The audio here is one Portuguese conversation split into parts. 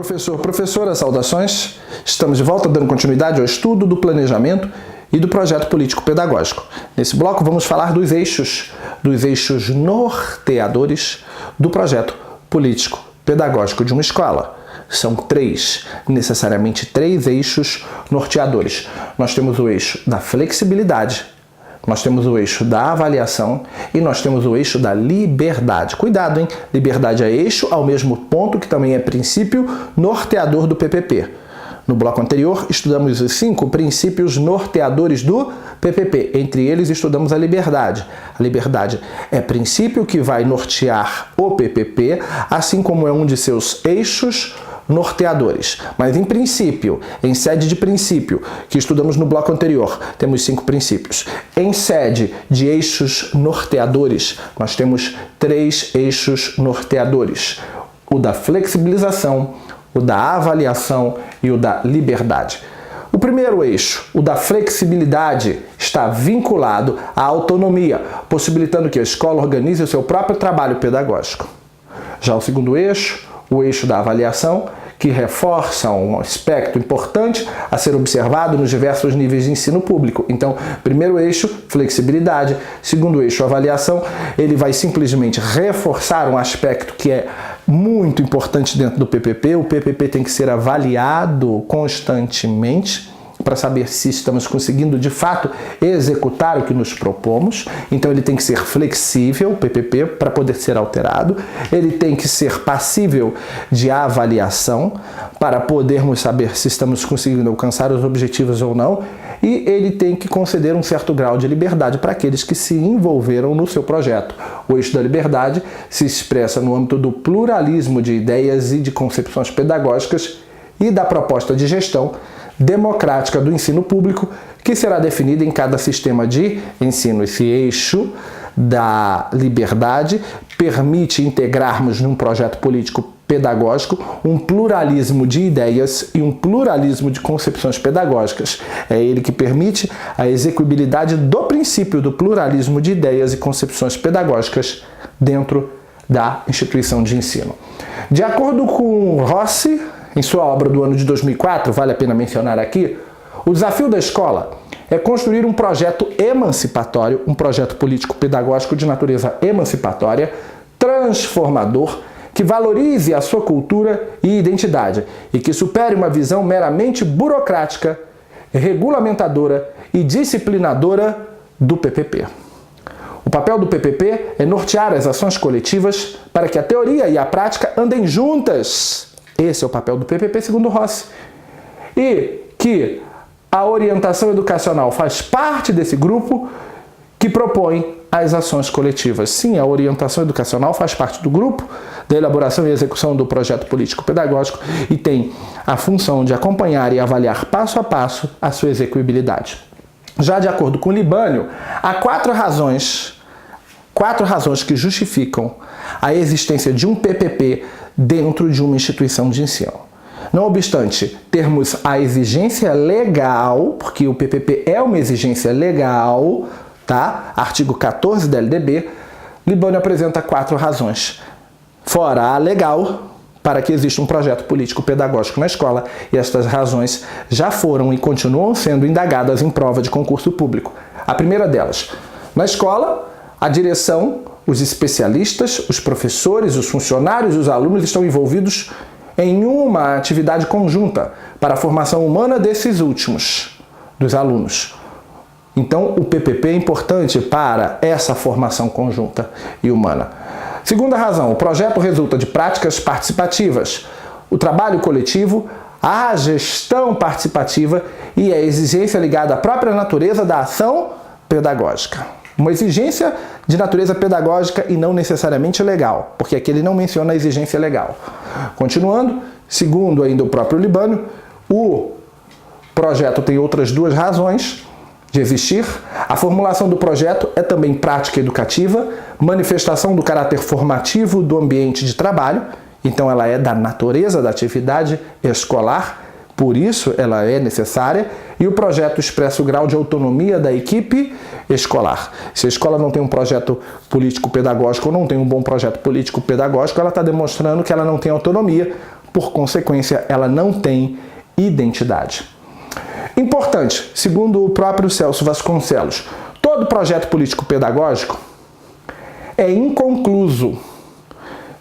Professor, professora, saudações. Estamos de volta dando continuidade ao estudo do planejamento e do projeto político-pedagógico. Nesse bloco vamos falar dos eixos norteadores do projeto político-pedagógico de uma escola. São necessariamente três eixos norteadores. Nós temos o eixo da flexibilidade, nós temos o eixo da avaliação e nós temos o eixo da liberdade. Cuidado, hein? Liberdade é eixo ao mesmo ponto que também é princípio norteador do PPP. No bloco anterior, estudamos os 5 princípios norteadores do PPP. Entre eles, estudamos a liberdade. A liberdade é princípio que vai nortear o PPP, assim como é um de seus eixos norteadores. Mas em princípio, em sede de princípio, que estudamos no bloco anterior, temos 5 princípios. Em sede de eixos norteadores, nós temos 3 eixos norteadores. O da flexibilização, o da avaliação e o da liberdade. O primeiro eixo, o da flexibilidade, está vinculado à autonomia, possibilitando que a escola organize o seu próprio trabalho pedagógico. Já o segundo eixo, o eixo da avaliação, que reforça um aspecto importante a ser observado nos diversos níveis de ensino público. Então, primeiro eixo, flexibilidade. Segundo eixo, avaliação. Ele vai simplesmente reforçar um aspecto que é muito importante dentro do PPP. O PPP tem que ser avaliado constantemente para saber se estamos conseguindo, de fato, executar o que nos propomos. Então, ele tem que ser flexível, o PPP, para poder ser alterado. Ele tem que ser passível de avaliação, para podermos saber se estamos conseguindo alcançar os objetivos ou não. E ele tem que conceder um certo grau de liberdade para aqueles que se envolveram no seu projeto. O eixo da liberdade se expressa no âmbito do pluralismo de ideias e de concepções pedagógicas e da proposta de gestão democrática do ensino público, que será definida em cada sistema de ensino. Esse eixo da liberdade permite integrarmos num projeto político pedagógico um pluralismo de ideias e um pluralismo de concepções pedagógicas. É ele que permite a execuibilidade do princípio do pluralismo de ideias e concepções pedagógicas dentro da instituição de ensino. De acordo com Rossi, em sua obra do ano de 2004, vale a pena mencionar aqui, o desafio da escola é construir um projeto emancipatório, um projeto político-pedagógico de natureza emancipatória, transformador, que valorize a sua cultura e identidade e que supere uma visão meramente burocrática, regulamentadora e disciplinadora do PPP. O papel do PPP é nortear as ações coletivas para que a teoria e a prática andem juntas. Esse é o papel do PPP, segundo Rossi. E que a orientação educacional faz parte desse grupo que propõe as ações coletivas. Sim, a orientação educacional faz parte do grupo da elaboração e execução do projeto político-pedagógico e tem a função de acompanhar e avaliar passo a passo a sua execuibilidade. Já de acordo com Libânio, há 4 razões que justificam a existência de um PPP dentro de uma instituição de ensino. Não obstante termos a exigência legal, porque o PPP é uma exigência legal, tá? Artigo 14 da LDB, Libânio apresenta 4 razões, fora a legal, para que exista um projeto político-pedagógico na escola, e estas razões já foram e continuam sendo indagadas em prova de concurso público. A primeira delas, na escola, a direção, os especialistas, os professores, os funcionários e os alunos estão envolvidos em uma atividade conjunta para a formação humana desses últimos, dos alunos. Então, o PPP é importante para essa formação conjunta e humana. Segunda razão, o projeto resulta de práticas participativas, o trabalho coletivo, a gestão participativa e a exigência ligada à própria natureza da ação pedagógica. Uma exigência de natureza pedagógica e não necessariamente legal, porque aqui ele não menciona a exigência legal. Continuando, segundo ainda o próprio Libânio, o projeto tem outras 2 razões de existir. A formulação do projeto é também prática educativa, manifestação do caráter formativo do ambiente de trabalho, então ela é da natureza da atividade escolar, por isso ela é necessária, e o projeto expressa o grau de autonomia da equipe escolar. Se a escola não tem um projeto político-pedagógico ou não tem um bom projeto político-pedagógico, ela está demonstrando que ela não tem autonomia por consequência, ela não tem identidade. Importante, segundo o próprio Celso Vasconcelos, todo projeto político-pedagógico é inconcluso,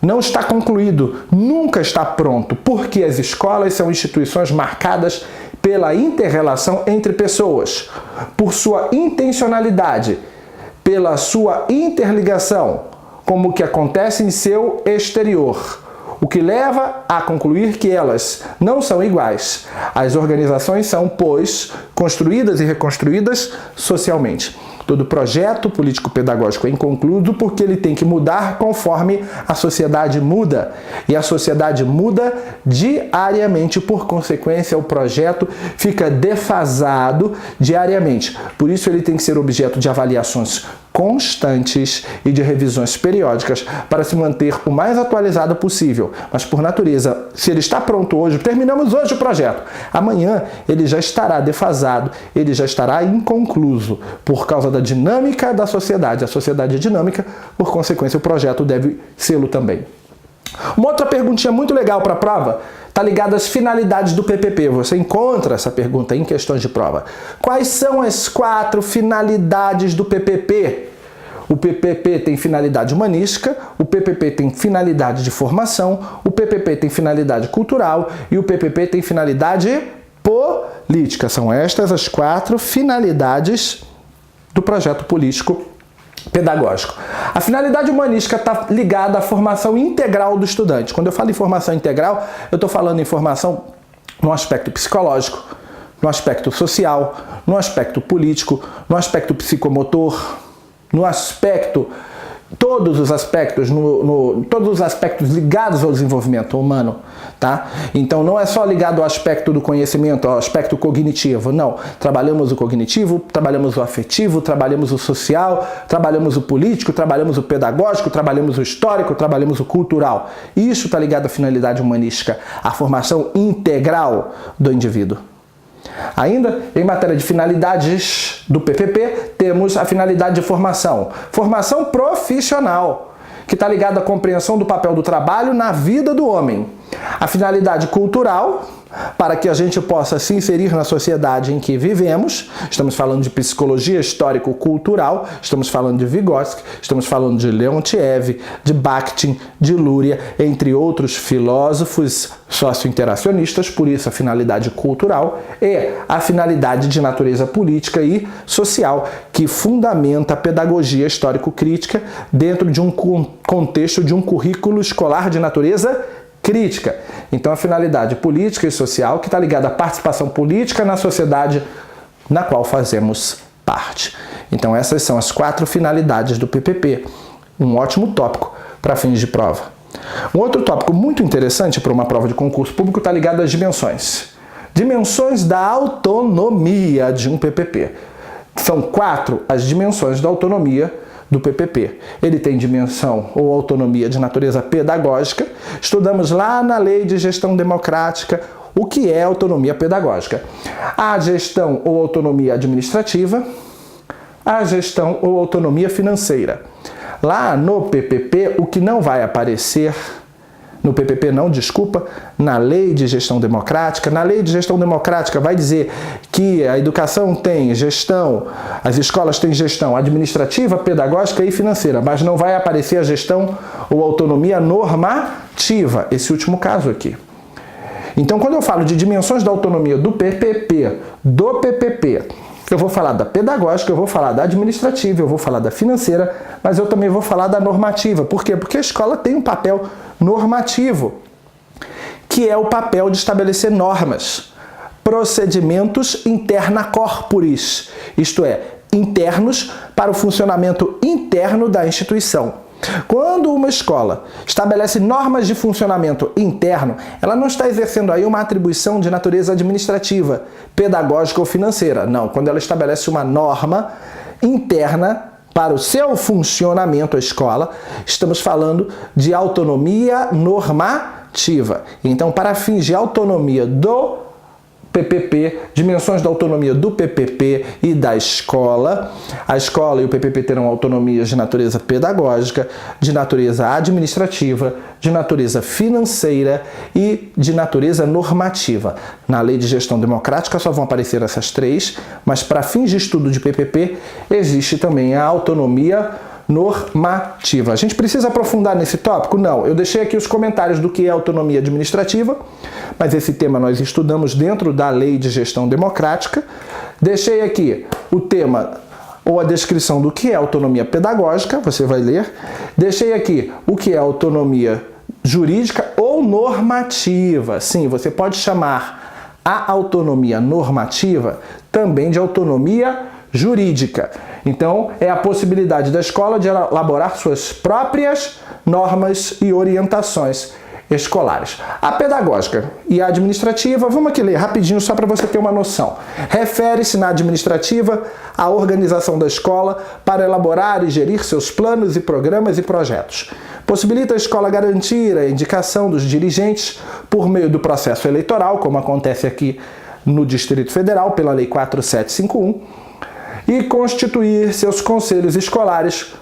não está concluído, nunca está pronto, porque as escolas são instituições marcadas pela inter-relação entre pessoas, por sua intencionalidade, pela sua interligação, como o que acontece em seu exterior, o que leva a concluir que elas não são iguais. As organizações são, pois, construídas e reconstruídas socialmente. Todo projeto político-pedagógico é inconcluso porque ele tem que mudar conforme a sociedade muda. E a sociedade muda diariamente, por consequência, o projeto fica defasado diariamente. Por isso, ele tem que ser objeto de avaliações constantes e de revisões periódicas para se manter o mais atualizado possível. Mas, por natureza, se ele está pronto hoje, terminamos hoje o projeto. Amanhã, ele já estará defasado, ele já estará inconcluso, por causa da dinâmica da sociedade. A sociedade é dinâmica, por consequência, o projeto deve sê-lo também. Uma outra perguntinha muito legal para a prova está ligada às finalidades do PPP. Você encontra essa pergunta em questões de prova. Quais são as 4 finalidades do PPP? O PPP tem finalidade humanística, o PPP tem finalidade de formação, o PPP tem finalidade cultural e o PPP tem finalidade política. São estas as 4 finalidades do projeto político pedagógico. A finalidade humanística está ligada à formação integral do estudante. Quando eu falo em formação integral, eu estou falando em formação no aspecto psicológico, no aspecto social, no aspecto político, no aspecto psicomotor, no aspecto, todos os aspectos ligados ao desenvolvimento humano, tá? Então não é só ligado ao aspecto do conhecimento, ao aspecto cognitivo, não. Trabalhamos o cognitivo, trabalhamos o afetivo, trabalhamos o social, trabalhamos o político, trabalhamos o pedagógico, trabalhamos o histórico, trabalhamos o cultural. Isso está ligado à finalidade humanística, à formação integral do indivíduo. Ainda, em matéria de finalidades do PPP, temos a finalidade de formação. Formação profissional, que está ligada à compreensão do papel do trabalho na vida do homem. A finalidade cultural, para que a gente possa se inserir na sociedade em que vivemos. Estamos falando de psicologia histórico-cultural, estamos falando de Vygotsky, estamos falando de Leontiev, de Bakhtin, de Luria, entre outros filósofos socio-interacionistas. Por isso a finalidade cultural e a finalidade de natureza política e social, que fundamenta a pedagogia histórico-crítica dentro de um contexto de um currículo escolar de natureza crítica. Então a finalidade política e social que está ligada à participação política na sociedade na qual fazemos parte. Então essas são as 4 finalidades do PPP. Um ótimo tópico para fins de prova. Um outro tópico muito interessante para uma prova de concurso público está ligado às dimensões. Dimensões da autonomia de um PPP. São 4 as dimensões da autonomia do PPP. Ele tem dimensão ou autonomia de natureza pedagógica. Estudamos lá na Lei de Gestão Democrática o que é autonomia pedagógica. A gestão ou autonomia administrativa, a gestão ou autonomia financeira. Lá no PPP, o que não vai aparecer, no PPP não, desculpa, na Lei de Gestão Democrática. Na Lei de Gestão Democrática vai dizer que a educação tem gestão, as escolas têm gestão administrativa, pedagógica e financeira, mas não vai aparecer a gestão ou autonomia normativa, esse último caso aqui. Então, quando eu falo de dimensões da autonomia do PPP, eu vou falar da pedagógica, eu vou falar da administrativa, eu vou falar da financeira, mas eu também vou falar da normativa. Por quê? Porque a escola tem um papel normativo, que é o papel de estabelecer normas, procedimentos interna corporis, isto é, internos para o funcionamento interno da instituição. Quando uma escola estabelece normas de funcionamento interno, ela não está exercendo aí uma atribuição de natureza administrativa, pedagógica ou financeira. Não, quando ela estabelece uma norma interna para o seu funcionamento, a escola, estamos falando de autonomia normativa. Então, para fins de autonomia do PPP, dimensões da autonomia do PPP e da escola. A escola e o PPP terão autonomias de natureza pedagógica, de natureza administrativa, de natureza financeira e de natureza normativa. Na Lei de Gestão Democrática só vão aparecer essas três, mas para fins de estudo de PPP existe também a autonomia normativa. A gente precisa aprofundar nesse tópico? Não. Eu deixei aqui os comentários do que é autonomia administrativa, mas esse tema nós estudamos dentro da Lei de Gestão Democrática. Deixei aqui o tema ou a descrição do que é autonomia pedagógica, você vai ler. Deixei aqui o que é autonomia jurídica ou normativa. Sim, você pode chamar a autonomia normativa também de autonomia jurídica. Então, é a possibilidade da escola de elaborar suas próprias normas e orientações escolares. A pedagógica e a administrativa, vamos aqui ler rapidinho só para você ter uma noção. Refere-se na administrativa à organização da escola para elaborar e gerir seus planos e programas e projetos. Possibilita a escola garantir a indicação dos dirigentes por meio do processo eleitoral, como acontece aqui no Distrito Federal, pela Lei 4751, e constituir seus conselhos escolares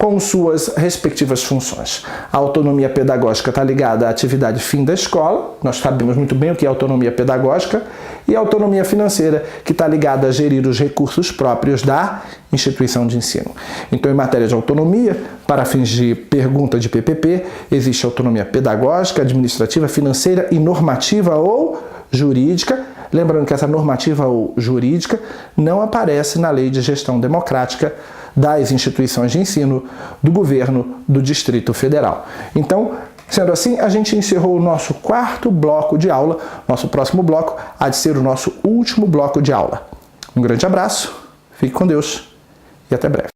com suas respectivas funções. A autonomia pedagógica está ligada à atividade fim da escola, nós sabemos muito bem o que é autonomia pedagógica, e a autonomia financeira, que está ligada a gerir os recursos próprios da instituição de ensino. Então, em matéria de autonomia, para fins de pergunta de PPP, existe autonomia pedagógica, administrativa, financeira e normativa ou jurídica. Lembrando que essa normativa ou jurídica não aparece na Lei de Gestão Democrática das instituições de ensino do governo do Distrito Federal. Então, sendo assim, a gente encerrou o nosso quarto bloco de aula. Nosso próximo bloco há de ser o nosso último bloco de aula. Um grande abraço, fique com Deus e até breve.